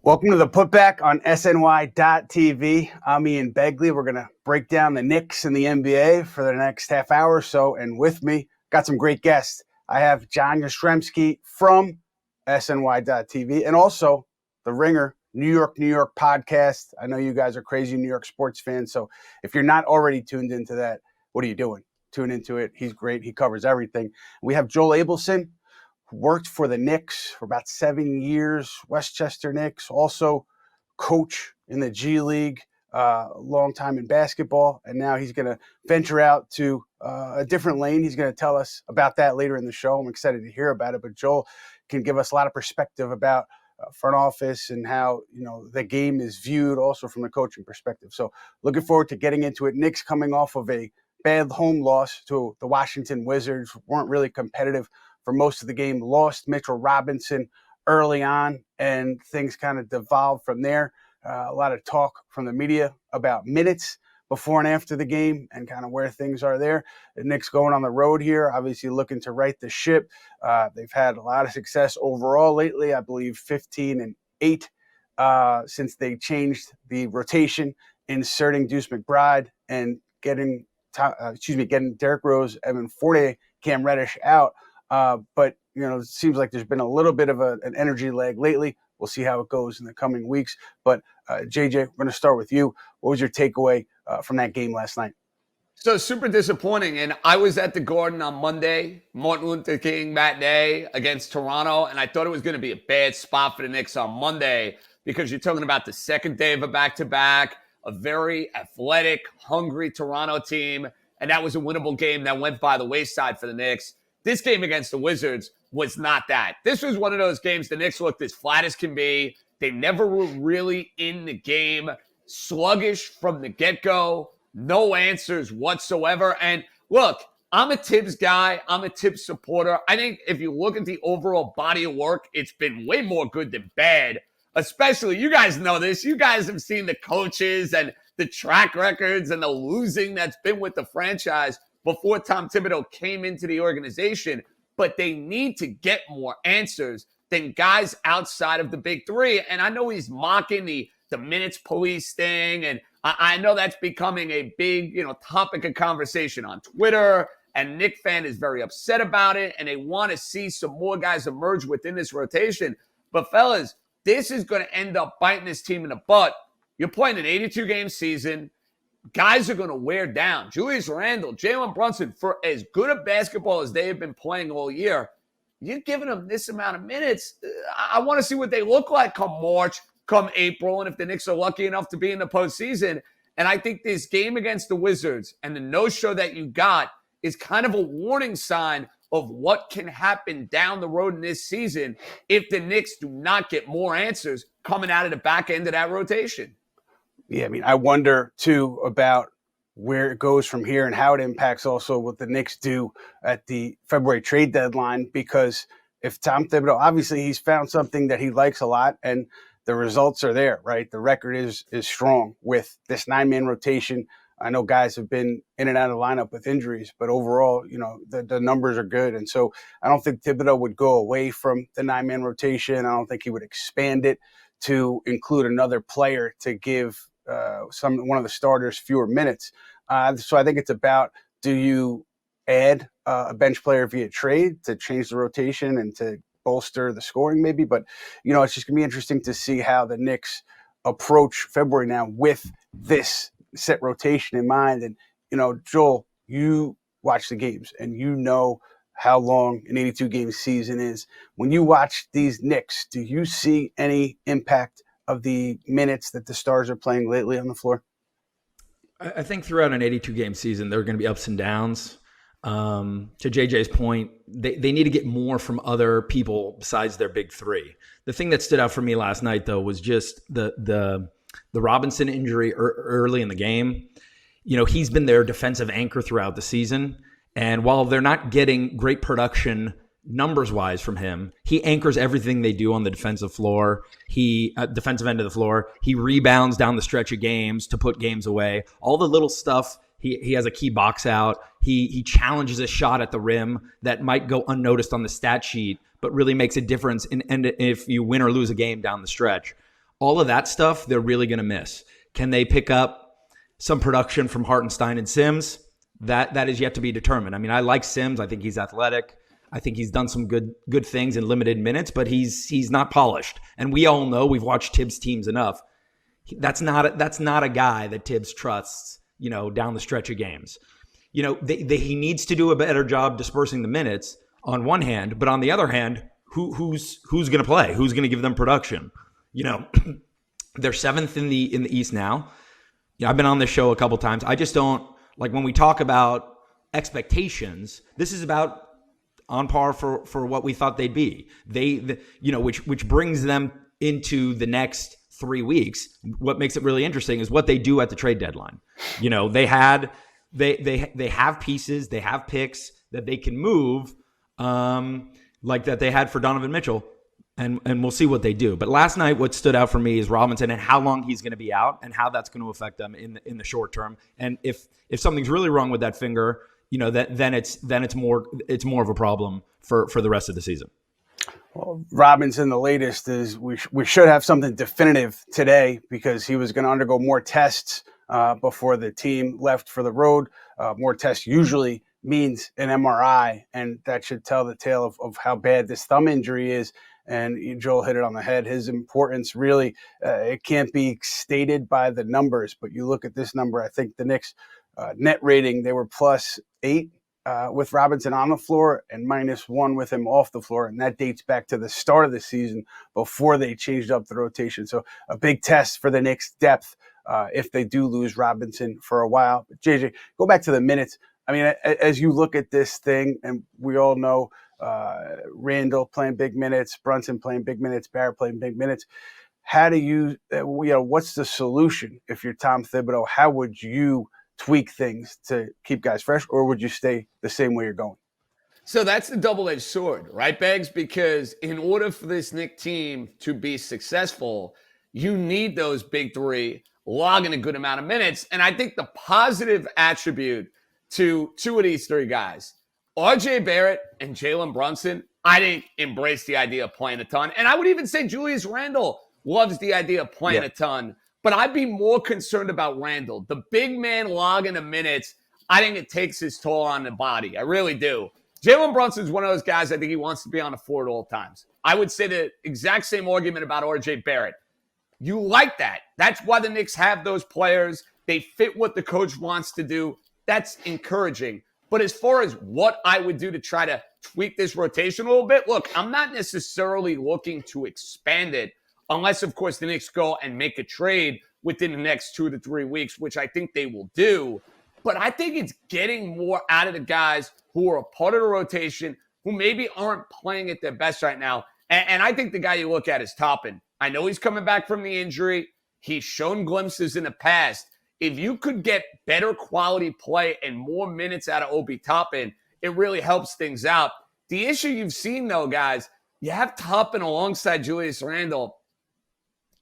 Welcome to the Putback on SNY.TV. I'm Ian Begley. We're going to break down the Knicks and the NBA for the next half hour or so. And with me, got some great guests. I have John Jastremski from SNY.TV and also the Ringer, New York podcast. I know you guys are crazy New York sports fans. So if you're not already tuned into that, what are you doing? Tune into it. He's great. He covers everything. We have Joel Abelson, worked for the Knicks for about 7 years, Westchester Knicks, also coach in the G League, a long time in basketball, and now he's going to venture out to a different lane. He's going to tell us about that later in the show. I'm excited to hear about it, but Joel can give us a lot of perspective about front office and how, the game is viewed also from the coaching perspective. So looking forward to getting into it. Knicks coming off of a bad home loss to the Washington Wizards, weren't really competitive for most of the game, lost Mitchell Robinson early on, and things kind of devolved from there. A lot of talk from the media about minutes before and after the game and kind of where things are there. The Knicks going on the road here, obviously looking to right the ship. They've had a lot of success overall lately, I believe 15-8 since they changed the rotation, inserting Deuce McBride and getting Derrick Rose, Evan Fournier, Cam Reddish out. But it seems like there's been a little bit of an energy lag lately. We'll see how it goes in the coming weeks. But JJ, we're going to start with you. What was your takeaway from that game last night? So super disappointing. And I was at the Garden on Monday, Martin Luther King matinee against Toronto. And I thought it was going to be a bad spot for the Knicks on Monday because you're talking about the second day of a back-to-back, a very athletic, hungry Toronto team. And that was a winnable game that went by the wayside for the Knicks. This game against the Wizards was not that. This was one of those games the Knicks looked as flat as can be. They never were really in the game. Sluggish from the get-go. No answers whatsoever. And look, I'm a Tibbs guy. I'm a Tibbs supporter. I think if you look at the overall body of work, it's been way more good than bad. Especially, you guys know this. You guys have seen the coaches and the track records and the losing that's been with the franchise before Tom Thibodeau came into the organization, but they need to get more answers than guys outside of the big three. And I know he's mocking the minutes police thing, and I know that's becoming a big, topic of conversation on Twitter, and Knick fan is very upset about it, and they want to see some more guys emerge within this rotation. But fellas, this is going to end up biting this team in the butt. You're playing an 82-game season. Guys are going to wear down. Julius Randle, Jalen Brunson, for as good a basketball as they have been playing all year, you're giving them this amount of minutes. I want to see what they look like come March, come April, and if the Knicks are lucky enough to be in the postseason. And I think this game against the Wizards and the no-show that you got is kind of a warning sign of what can happen down the road in this season if the Knicks do not get more answers coming out of the back end of that rotation. Yeah, I wonder, too, about where it goes from here and how it impacts also what the Knicks do at the February trade deadline, because if Tom Thibodeau, obviously he's found something that he likes a lot and the results are there, right? The record is strong with this 9-man rotation. I know guys have been in and out of the lineup with injuries, but overall, the numbers are good. And so I don't think Thibodeau would go away from the 9-man rotation. I don't think he would expand it to include another player to give one of the starters fewer minutes. So I think it's about, do you add a bench player via trade to change the rotation and to bolster the scoring maybe? But, it's just going to be interesting to see how the Knicks approach February now with this set rotation in mind. And, Joel, you watch the games and you know how long an 82-game season is. When you watch these Knicks, do you see any impact of the minutes that the stars are playing lately on the floor? I think throughout an 82-game season, there are going to be ups and downs. To JJ's point, they need to get more from other people besides their big three. The thing that stood out for me last night, though, was just the Robinson injury early in the game. He's been their defensive anchor throughout the season. And while they're not getting great production numbers-wise from him, he anchors everything they do on the defensive floor. Defensive end of the floor. He rebounds down the stretch of games to put games away. All the little stuff. He has a key box out. He challenges a shot at the rim that might go unnoticed on the stat sheet, but really makes a difference in if you win or lose a game down the stretch. All of that stuff, they're really going to miss. Can they pick up some production from Hartenstein and Sims? That is yet to be determined. I mean, I like Sims. I think he's athletic. I think he's done some good things in limited minutes, but he's not polished. And we all know, we've watched Tibbs teams enough. That's not a guy that Tibbs trusts, down the stretch of games. He needs to do a better job dispersing the minutes on one hand, but on the other hand, who's going to play? Who's going to give them production? They're seventh in the East now. I've been on this show a couple times. I just don't like when we talk about expectations. This is about on par for what we thought they'd be. Which brings them into the next 3 weeks. What makes it really interesting is what they do at the trade deadline. They have pieces, they have picks that they can move, like that they had for Donovan Mitchell. And we'll see what they do. But last night, what stood out for me is Robinson and how long he's going to be out and how that's going to affect them in the short term. And if something's really wrong with that finger, then it's more of a problem for the rest of the season. Well, Robinson, the latest is we should have something definitive today because he was going to undergo more tests before the team left for the road. More tests usually means an MRI, and that should tell the tale of how bad this thumb injury is. And Joel hit it on the head. His importance really, it can't be stated by the numbers, but you look at this number, I think the Knicks net rating, they were +8 with Robinson on the floor and -1 with him off the floor. And that dates back to the start of the season before they changed up the rotation. So a big test for the Knicks' depth if they do lose Robinson for a while. But JJ, go back to the minutes. I mean, as you look at this thing, and we all know Randall playing big minutes, Brunson playing big minutes, Barrett playing big minutes. How do you what's the solution if you're Tom Thibodeau? How would you tweak things to keep guys fresh, or would you stay the same way you're going? So that's the double-edged sword, right, Beggs? Because in order for this Knicks team to be successful, you need those big three logging a good amount of minutes. And I think the positive attribute to two of these three guys, R.J. Barrett and Jalen Brunson, I think embrace the idea of playing a ton. And I would even say Julius Randle loves the idea of playing a ton. But I'd be more concerned about Randle. The big man logging the minutes, I think it takes his toll on the body. I really do. Jalen Brunson's one of those guys I think he wants to be on the floor at all times. I would say the exact same argument about R.J. Barrett. You like that. That's why the Knicks have those players. They fit what the coach wants to do. That's encouraging. But as far as what I would do to try to tweak this rotation a little bit, look, I'm not necessarily looking to expand it unless, of course, the Knicks go and make a trade within the next 2 to 3 weeks, which I think they will do. But I think it's getting more out of the guys who are a part of the rotation, who maybe aren't playing at their best right now. And I think the guy you look at is Toppin. I know he's coming back from the injury. He's shown glimpses in the past. If you could get better quality play and more minutes out of Obi Toppin, it really helps things out. The issue you've seen, though, guys, you have Toppin alongside Julius Randle.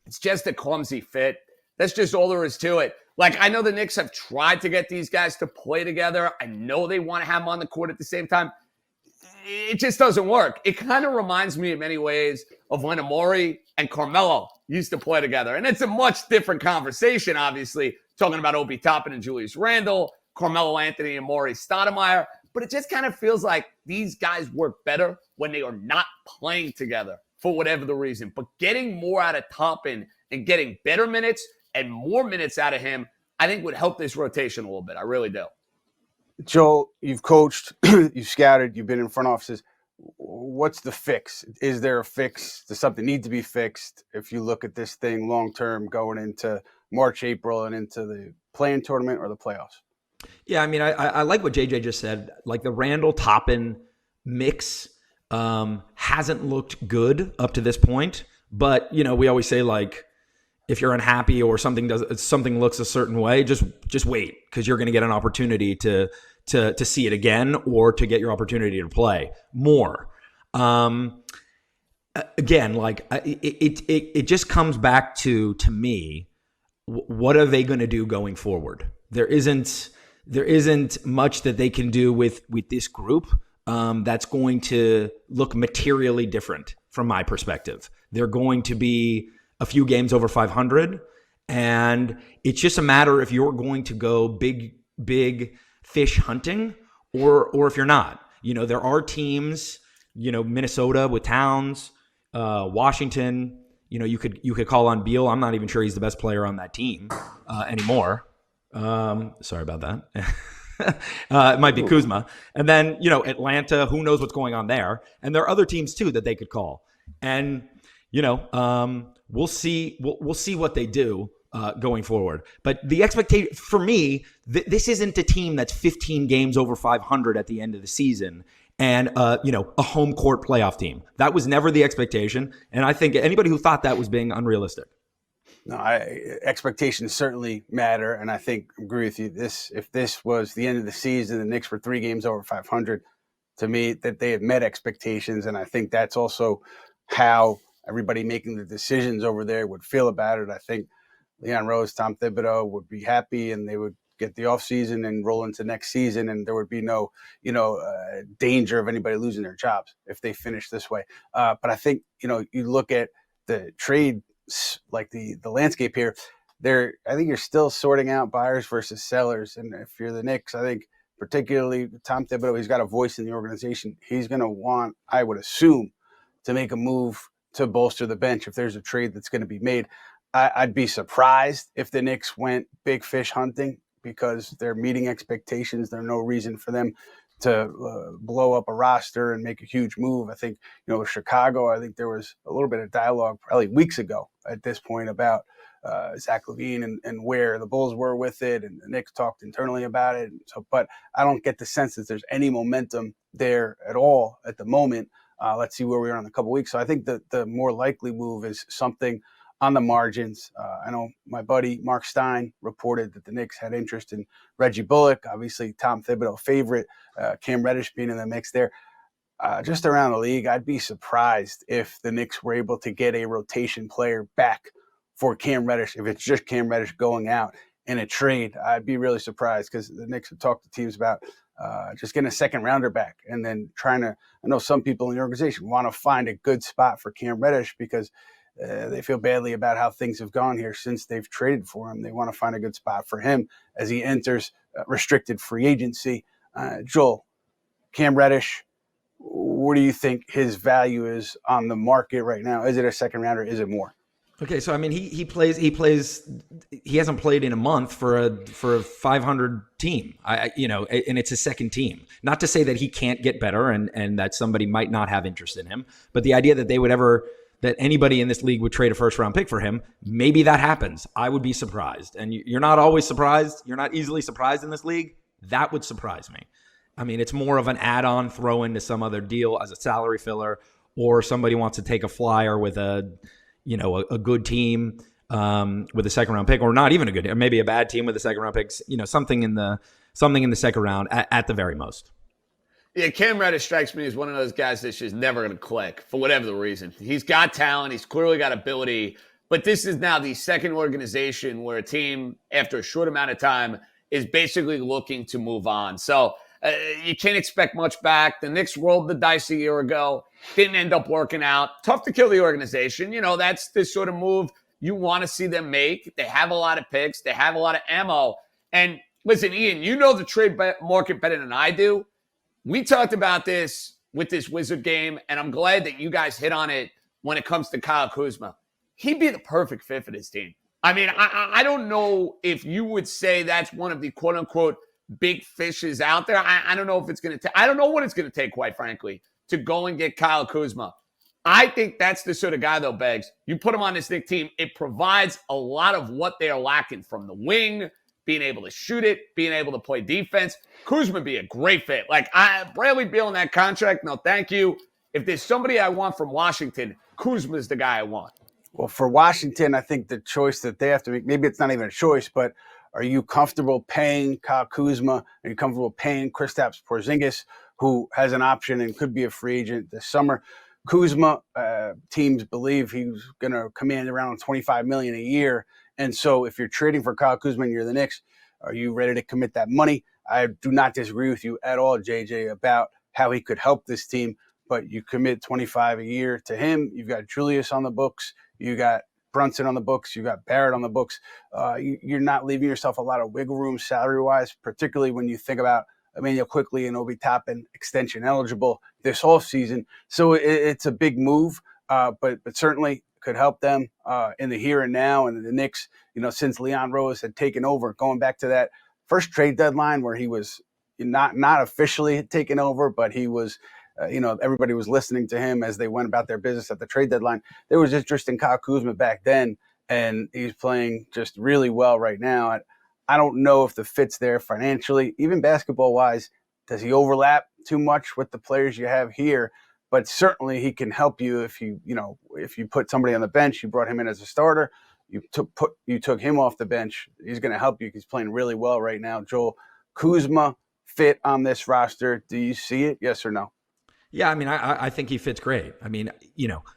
It's just a clumsy fit. That's just all there is to it. Like, I know the Knicks have tried to get these guys to play together. I know they want to have them on the court at the same time. It just doesn't work. It kind of reminds me in many ways of when Amori and Carmelo used to play together. And it's a much different conversation, obviously, talking about Obi Toppin and Julius Randle, Carmelo Anthony and Amori Stoudemire. But it just kind of feels like these guys work better when they are not playing together for whatever the reason. But getting more out of Toppin and getting better minutes and more minutes out of him, I think would help this rotation a little bit. I really do. Joel, you've coached, you've scouted, you've been in front offices. What's the fix? Is there a fix? Does something need to be fixed if you look at this thing long-term going into March, April, and into the play-in tournament or the playoffs? Yeah, I mean, I like what JJ just said. Like the Randle-Toppin mix hasn't looked good up to this point. But, we always say, like, if you're unhappy or something looks a certain way, just wait, because you're going to get an opportunity to see it again or to get your opportunity to play more. Again, like it just comes back to me, what are they going to do going forward? There isn't much that they can do with this group that's going to look materially different from my perspective. They're going to be a few games over 500. And it's just a matter if you're going to go big fish hunting or if you're not. There are teams, Minnesota with Towns, Washington, you could call on Beal. I'm not even sure he's the best player on that team anymore. Sorry about that. It might be Kuzma. And then, Atlanta, who knows what's going on there. And there are other teams too that they could call. And, we'll see what they do going forward. But the expectation for me, this isn't a team that's 15 games over 500 at the end of the season and, a home court playoff team. That was never the expectation. And I think anybody who thought that was being unrealistic. No, expectations certainly matter, and I think I agree with you. If this was the end of the season, the Knicks were 3 games over 500, to me, that they had met expectations, and I think that's also how everybody making the decisions over there would feel about it. I think Leon Rose, Tom Thibodeau would be happy, and they would get the offseason and roll into next season, and there would be no, danger of anybody losing their jobs if they finish this way. But I think, you look at the trade, like the landscape here, I think you're still sorting out buyers versus sellers. And if you're the Knicks, I think particularly Tom Thibodeau, he's got a voice in the organization. He's going to want, I would assume, to make a move to bolster the bench if there's a trade that's going to be made. I'd be surprised if the Knicks went big fish hunting because they're meeting expectations. There's no reason for them to blow up a roster and make a huge move. I think, with Chicago, I think there was a little bit of dialogue probably weeks ago at this point about Zach LaVine and where the Bulls were with it, and the Knicks talked internally about it. So, but I don't get the sense that there's any momentum there at all at the moment. Let's see where we are in a couple weeks. So I think the more likely move is something on the margins. I know my buddy Mark Stein reported that the Knicks had interest in Reggie Bullock, obviously Tom Thibodeau favorite, Cam Reddish being in the mix there. Just around the league, I'd be surprised if the Knicks were able to get a rotation player back for Cam Reddish. If it's just Cam Reddish going out in a trade, I'd be really surprised because the Knicks have talked to teams about just getting a second rounder back and then I know some people in the organization want to find a good spot for Cam Reddish because they feel badly about how things have gone here since they've traded for him. They want to find a good spot for him as he enters restricted free agency. Joel, Cam Reddish, what do you think his value is on the market right now? Is it a second rounder? Is it more? Okay, so I mean, he hasn't played in a month for a 500 team, and it's his second team. Not to say that he can't get better and that somebody might not have interest in him, but the idea that that anybody in this league would trade a first round pick for him, maybe that happens. I would be surprised. And you're not always surprised. You're not easily surprised in this league. That would surprise me. I mean, it's more of an add-on throw into some other deal as a salary filler, or somebody wants to take a flyer with a good team with a second round pick, or not even a good, or maybe a bad team with a second round pick, something in the second round at the very most. Yeah, Cam Reddish strikes me as one of those guys that's just never going to click for whatever the reason. He's got talent. He's clearly got ability. But this is now the second organization where a team, after a short amount of time, is basically looking to move on. So you can't expect much back. The Knicks rolled the dice a year ago. Didn't end up working out. Tough to kill the organization. That's the sort of move you want to see them make. They have a lot of picks. They have a lot of ammo. And listen, Ian, you know the trade market better than I do. We talked about this with this Wizard game, and I'm glad that you guys hit on it when it comes to Kyle Kuzma. He'd be the perfect fit for this team. I mean, I don't know if you would say that's one of the quote-unquote big fishes out there. I don't know if it's going to take – I don't know what it's going to take, quite frankly, to go and get Kyle Kuzma. I think that's the sort of guy, though, Beggs. You put him on this Knicks team, it provides a lot of what they are lacking from the wing, being able to shoot it, being able to play defense. Kuzma would be a great fit. Bradley Beal in that contract, no thank you. If there's somebody I want from Washington, Kuzma is the guy I want. Well, for Washington, I think the choice that they have to make, maybe it's not even a choice, but are you comfortable paying Kyle Kuzma? Are you comfortable paying Kristaps Porziņģis, who has an option and could be a free agent this summer? Kuzma, teams believe he's going to command around $25 million a year. And so if you're trading for Kyle Kuzma and you're the Knicks, are you ready to commit that money? I do not disagree with you at all, JJ, about how he could help this team, but you commit $25 a year to him. You've got Julius on the books. You got Brunson on the books, you got Barrett on the books. You're not leaving yourself a lot of wiggle room salary-wise, particularly when you think about Emmanuel Quickly and Obi Toppin extension eligible this offseason. So it's a big move, but certainly could help them in the here and now. And the Knicks, since Leon Rose had taken over, going back to that first trade deadline where he was not officially taken over, but he was, everybody was listening to him as they went about their business at the trade deadline. There was interest in Kyle Kuzma back then, and he's playing just really well right now. I don't know if the fit's there financially, even basketball-wise. Does he overlap too much with the players you have here? But certainly he can help you if you put somebody on the bench. You brought him in as a starter. You took him off the bench. He's going to help you. He's playing really well right now. Joel, Kuzma fit on this roster. Do you see it? Yes or no? Yeah, I mean, I think he fits great. I mean,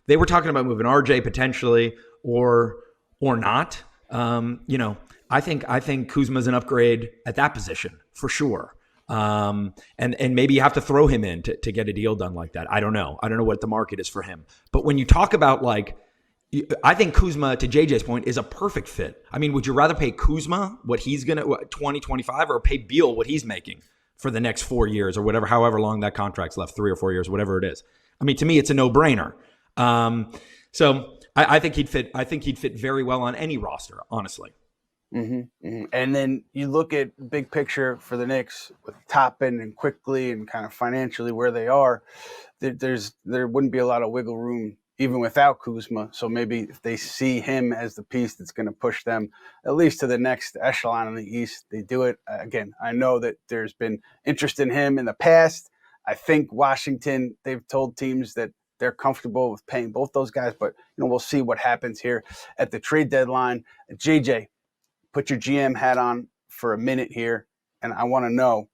they were talking about moving RJ potentially or not. I think Kuzma's an upgrade at that position for sure. And maybe you have to throw him in to get a deal done like that. I don't know. I don't know what the market is for him. But when you talk about I think Kuzma, to JJ's point, is a perfect fit. I mean, would you rather pay Kuzma what he's going to 2025 or pay Beal what he's making for the next 4 years or whatever, however long that contract's left, 3 or 4 years, whatever it is? I mean, to me, it's a no-brainer. So I think he'd fit. I think he'd fit very well on any roster, honestly. Mm-hmm, mm-hmm. And then you look at the big picture for the Knicks with Toppin and Quickly and kind of financially where they are. There wouldn't be a lot of wiggle room even without Kuzma. So maybe if they see him as the piece that's going to push them at least to the next echelon in the East, they do it. Again, I know that there's been interest in him in the past. I think Washington, they've told teams that they're comfortable with paying both those guys, but we'll see what happens here at the trade deadline. JJ, put your GM hat on for a minute here, and I want to know,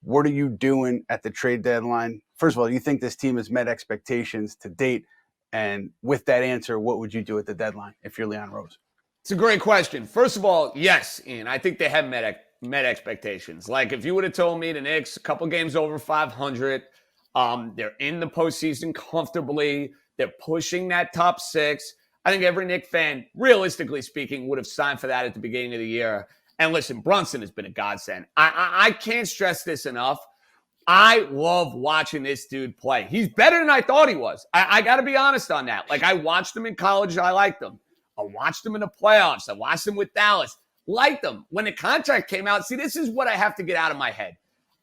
what are you doing at the trade deadline? First of all, do you think this team has met expectations to date? And with that answer, what would you do at the deadline if you're Leon Rose? It's a great question. First of all, yes, Ian, I think they have met expectations. Like if you would have told me the Knicks, a couple games over 500, they're in the postseason comfortably, they're pushing that top 6. I think every Knicks fan, realistically speaking, would have signed for that at the beginning of the year. And listen, Brunson has been a godsend. I can't stress this enough. I love watching this dude play. He's better than I thought he was. I got to be honest on that. Like, I watched him in college. I liked him. I watched him in the playoffs. I watched him with Dallas. Liked him. When the contract came out, see, this is what I have to get out of my head.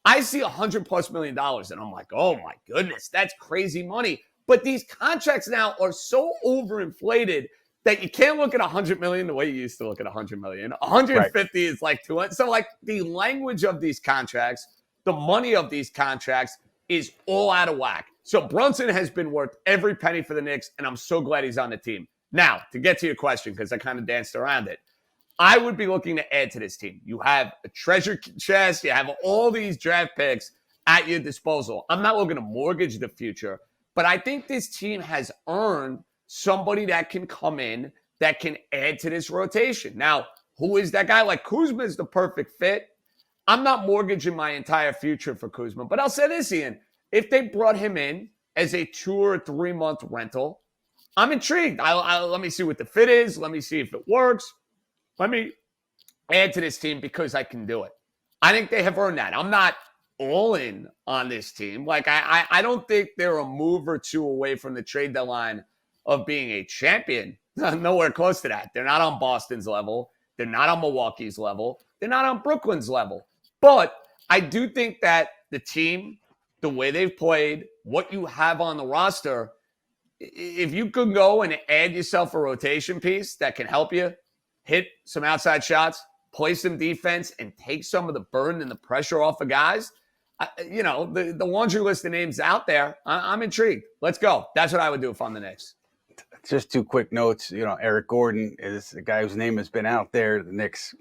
I see $100+ million, and I'm like, oh, my goodness, that's crazy money. But these contracts now are so overinflated that you can't look at $100 million the way you used to look at $100 million. 150 right. Is like 200. So, like, the language of these contracts, the money of these contracts is all out of whack. So Brunson has been worth every penny for the Knicks, and I'm so glad he's on the team. Now, to get to your question, because I kind of danced around it, I would be looking to add to this team. You have a treasure chest. You have all these draft picks at your disposal. I'm not looking to mortgage the future, but I think this team has earned somebody that can come in that can add to this rotation. Now, who is that guy? Like, Kuzma is the perfect fit. I'm not mortgaging my entire future for Kuzma, but I'll say this, Ian. If they brought him in as a 2 or 3 month rental, I'm intrigued. Let me see what the fit is. Let me see if it works. Let me add to this team because I can do it. I think they have earned that. I'm not all in on this team. Like, I don't think they're a move or two away from the trade deadline of being a champion. Nowhere close to that. They're not on Boston's level. They're not on Milwaukee's level. They're not on Brooklyn's level. But I do think that the team, the way they've played, what you have on the roster, if you could go and add yourself a rotation piece that can help you hit some outside shots, play some defense, and take some of the burden and the pressure off of guys, the laundry list of names out there, I'm intrigued. Let's go. That's what I would do if I'm the Knicks. Just 2 quick notes. Eric Gordon is a guy whose name has been out there. The Knicks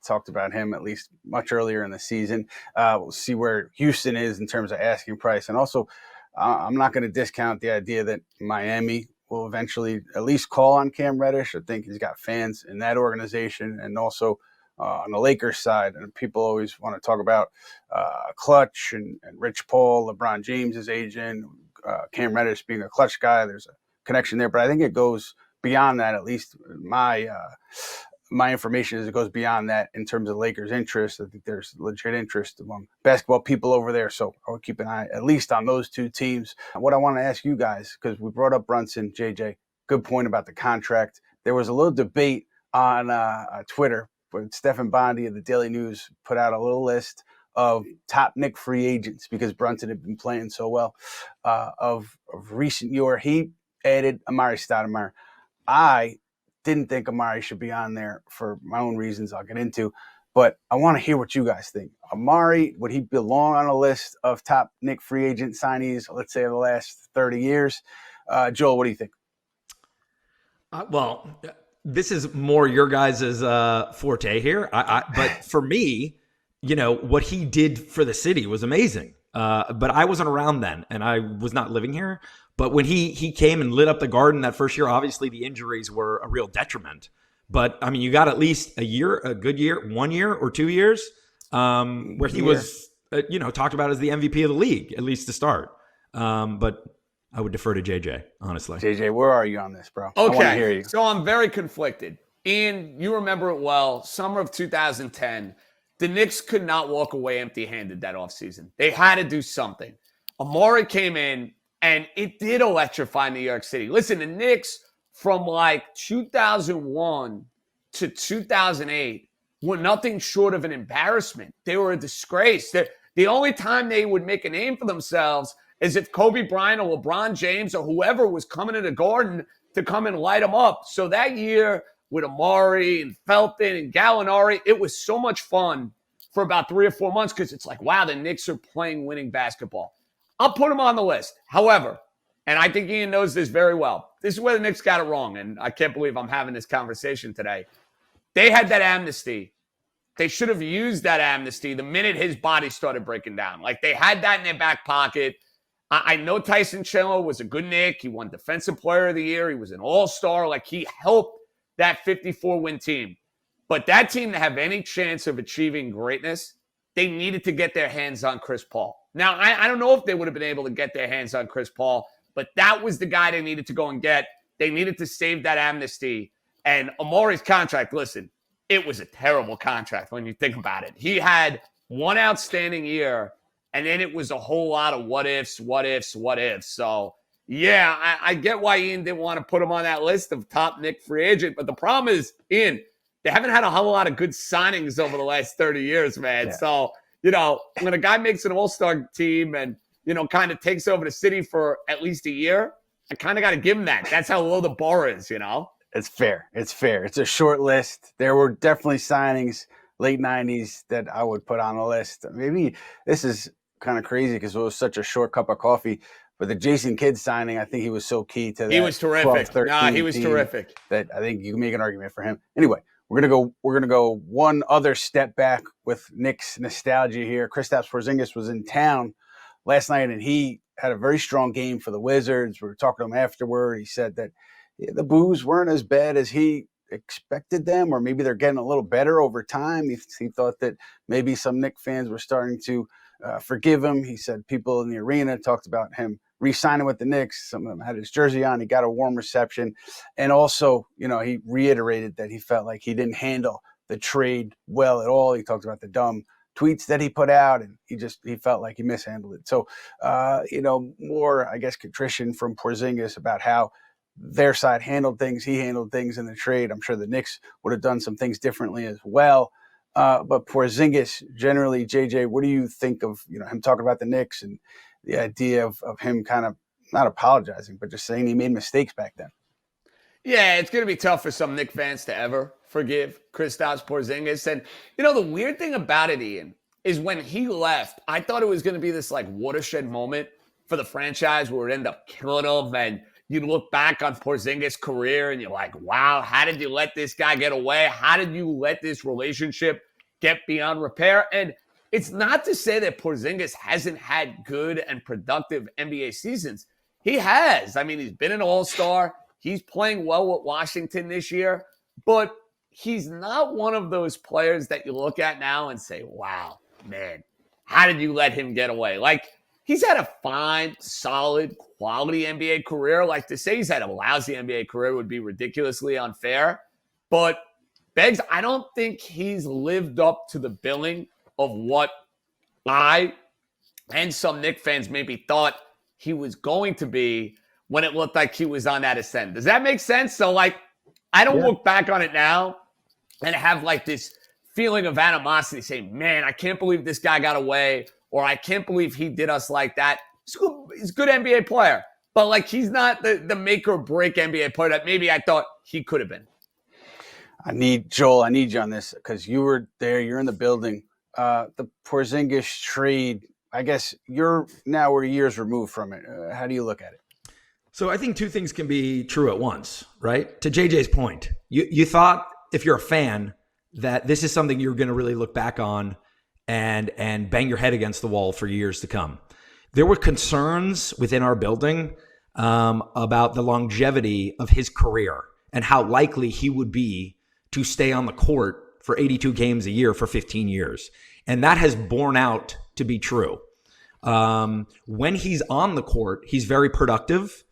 talked about him at least much earlier in the season. We'll see where Houston is in terms of asking price. And also, I'm not going to discount the idea that Miami will eventually at least call on Cam Reddish. I think he's got fans in that organization. And also on the Lakers side, and people always want to talk about Clutch and Rich Paul, LeBron James's agent, Cam Reddish being a Clutch guy. There's a connection there, but I think it goes beyond that. At least my information is it goes beyond that in terms of Lakers' interest. I think there's legit interest among basketball people over there. So I'll keep an eye at least on those two teams. What I want to ask you guys, because we brought up Brunson, JJ, good point about the contract. There was a little debate on Twitter, but Stephen Bondi of the Daily News put out a little list of top Knicks free agents because Brunson had been playing so well of recent year. He added Amari Stoudemire. I didn't think Amari should be on there for my own reasons I'll get into, but I want to hear what you guys think. Amari, would he belong on a list of top Knicks free agent signees, let's say, of the last 30 years? Joel, what do you think? Well, this is more your guys' forte here. But for me, what he did for the city was amazing. But I wasn't around then, and I was not living here. But when he came and lit up the Garden that first year, obviously the injuries were a real detriment. But, I mean, you got at least a good year, 1 year or 2 years where he was, talked about as the MVP of the league, at least to start. But I would defer to JJ, honestly. JJ, where are you on this, bro? Okay, I want to hear you. So I'm very conflicted. Ian, you remember it well, summer of 2010, the Knicks could not walk away empty-handed that offseason. They had to do something. Amari came in, and it did electrify New York City. Listen, the Knicks from like 2001 to 2008 were nothing short of an embarrassment. They were a disgrace. The only time they would make a name for themselves is if Kobe Bryant or LeBron James or whoever was coming to the Garden to come and light them up. So that year with Amari and Felton and Gallinari, it was so much fun for about 3 or 4 months because it's like, wow, the Knicks are playing winning basketball. I'll put them on the list. However, and I think Ian knows this very well, this is where the Knicks got it wrong, and I can't believe I'm having this conversation today. They had that amnesty. They should have used that amnesty the minute his body started breaking down. Like, they had that in their back pocket. I know Tyson Chandler was a good Knick. He won Defensive Player of the Year. He was an all-star. Like, he helped that 54-win team. But that team to have any chance of achieving greatness, they needed to get their hands on Chris Paul. Now, I don't know if they would have been able to get their hands on Chris Paul, but that was the guy they needed to go and get. They needed to save that amnesty. And Amari's contract, listen, it was a terrible contract when you think about it. He had one outstanding year, and then it was a whole lot of what ifs. So, yeah, I get why Ian didn't want to put him on that list of top Knicks free agent. But the problem is, Ian, they haven't had a whole lot of good signings over the last 30 years, man. Yeah. So, when a guy makes an all-star team and, kind of takes over the city for at least a year, I kind of got to give him that. That's how low the bar is, It's fair. It's a short list. There were definitely signings late 90s that I would put on the list. Maybe this is kind of crazy because it was such a short cup of coffee. But the Jason Kidd signing, I think he was so key to that. He was terrific. He was terrific. That I think you can make an argument for him. Anyway, we're gonna go one other step back with Knicks nostalgia here. Kristaps Porziņģis was in town last night, and he had a very strong game for the Wizards. We were talking to him afterward. He said that the boos weren't as bad as he expected them, or maybe they're getting a little better over time. He thought that maybe some Knicks fans were starting to forgive him. He said people in the arena talked about him re-signing with the Knicks. Some of them had his jersey on. He got a warm reception. And also, he reiterated that he felt like he didn't handle the trade well at all. He talked about the dumb tweets that he put out, and he felt like he mishandled it. So, more, I guess, contrition from Porziņģis about how their side handled things. He handled things in the trade. I'm sure the Knicks would have done some things differently as well. But Porziņģis, generally, JJ, what do you think of him talking about the Knicks and the idea of him kind of not apologizing, but just saying he made mistakes back then? Yeah, it's going to be tough for some Knicks fans to ever forgive Kristaps Porziņģis. And, the weird thing about it, Ian, is when he left, I thought it was going to be this, watershed moment for the franchise where it ended up killing him. And you look back on Porziņģis' career and you're like, wow, how did you let this guy get away? How did you let this relationship get beyond repair? And it's not to say that Porziņģis hasn't had good and productive NBA seasons. He has. I mean, he's been an all-star. He's playing well with Washington this year. But he's not one of those players that you look at now and say, wow, man, how did you let him get away? Like, he's had a fine, solid, quality NBA career. Like, to say he's had a lousy NBA career would be ridiculously unfair. But Beggs, I don't think he's lived up to the billing of what I and some Knicks fans maybe thought he was going to be when it looked like he was on that ascent. Does that make sense? So, like, I don't look back on it now and have like this feeling of animosity saying, man, I can't believe this guy got away, or I can't believe he did us like that. He's a good NBA player, but like, he's not the make or break NBA player that maybe I thought he could have been. Joel, I need you on this because you were there. You're in the building. The Porziņģis trade, I guess we're years removed from it. How do you look at it? So I think two things can be true at once, right? To JJ's point, you thought, if you're a fan, that this is something you're going to really look back on and bang your head against the wall for years to come. There were concerns within our building about the longevity of his career and how likely he would be to stay on the court for 82 games a year for 15 years. And that has borne out to be true. When he's on the court, he's very productive.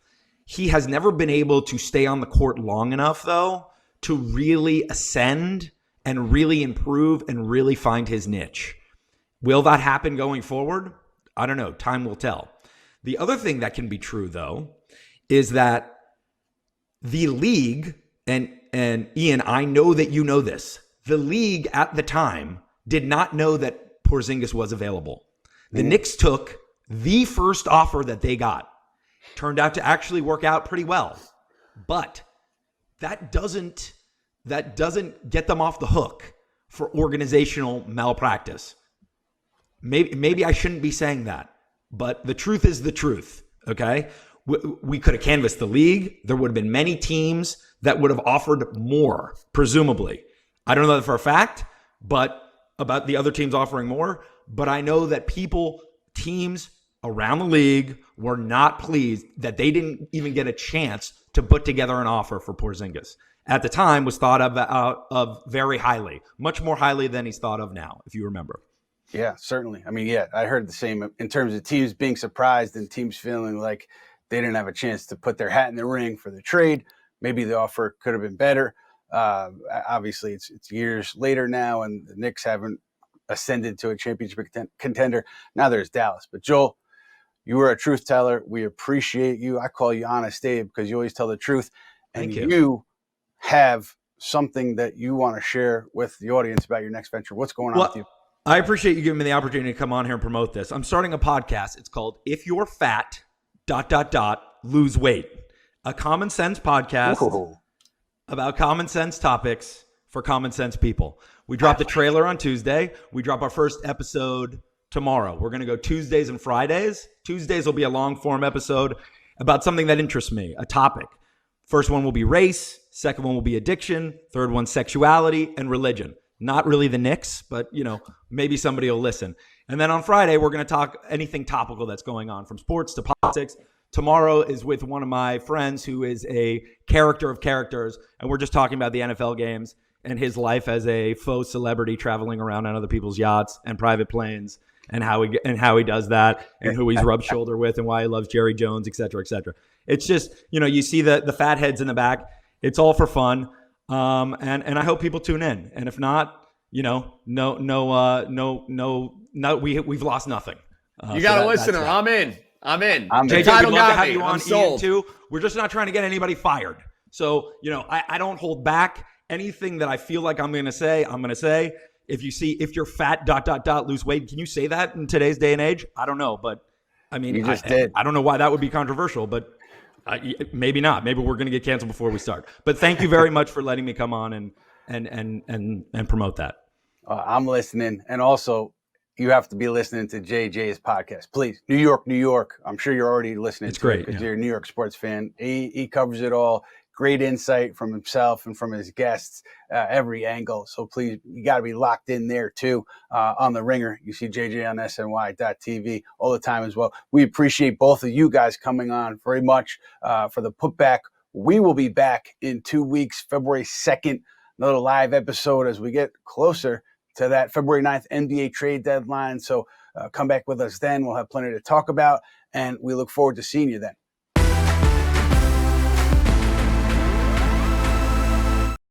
He has never been able to stay on the court long enough, though, to really ascend and really improve and really find his niche. Will that happen going forward? I don't know. Time will tell. The other thing that can be true, though, is that the league, and Ian, I know that you know this, the league at the time did not know that Porziņģis was available. The Knicks took the first offer that they got. Turned out to actually work out pretty well. But that doesn't get them off the hook for organizational malpractice. Maybe I shouldn't be saying that, but the truth is the truth, okay? We could have canvassed the league. There would have been many teams that would have offered more, presumably. I don't know that for a fact, but about the other teams offering more. But I know that teams around the league were not pleased that they didn't even get a chance to put together an offer for Porziņģis. At the time, was thought of very highly, much more highly than he's thought of now, if you remember. Yeah, certainly. I mean, yeah, I heard the same in terms of teams being surprised and teams feeling like they didn't have a chance to put their hat in the ring for the trade. Maybe the offer could have been better. Obviously, it's years later now, and the Knicks haven't ascended to a championship contender. Now there's Dallas. But Joel, you were a truth teller. We appreciate you. I call you Honest Abe because you always tell the truth. And Thank you have something that you want to share with the audience about your next venture. What's going on with you? I appreciate you giving me the opportunity to come on here and promote this. I'm starting a podcast. It's called If You're Fat, ... Lose Weight. A common sense podcast about common sense topics for common sense people. We drop the trailer on Tuesday. We drop our first episode tomorrow. We're going to go Tuesdays and Fridays. Tuesdays will be a long form episode about something that interests me, a topic. First one will be race. Second one will be addiction. Third one, sexuality and religion. Not really the Knicks, but maybe somebody will listen. And then on Friday, we're going to talk anything topical that's going on, from sports to politics. Tomorrow is with one of my friends who is a character of characters, and we're just talking about the NFL games and his life as a faux celebrity traveling around on other people's yachts and private planes, and how he does that, and who he's rubbed shoulder with, and why he loves Jerry Jones, et cetera, et cetera. It's just, you see the fat heads in the back. It's all for fun. And I hope people tune in. And if not, we've lost nothing. You got a listener. I'm in. JJ, we'd love to have you on, I'm sold. Ian, too. We're just not trying to get anybody fired. So, I don't hold back. Anything that I feel like I'm going to say, I'm going to say. If you're fat, ... lose weight. Can you say that in today's day and age? I don't know. But I mean, you just did. I don't know why that would be controversial, but maybe not. Maybe we're going to get canceled before we start. But thank you very much for letting me come on and promote that. I'm listening. And also, you have to be listening to JJ's podcast. Please. New York. I'm sure you're already listening. It's great because you're a New York sports fan. He covers it all. Great insight from himself and from his guests, every angle. So please, you got to be locked in there too, on the Ringer. You see JJ on SNY.TV all the time as well. We appreciate both of you guys coming on very much for the Putback. We will be back in 2 weeks, February 2nd, another live episode as we get closer to that February 9th NBA trade deadline. So Come back with us then. We'll have plenty to talk about, and we look forward to seeing you then.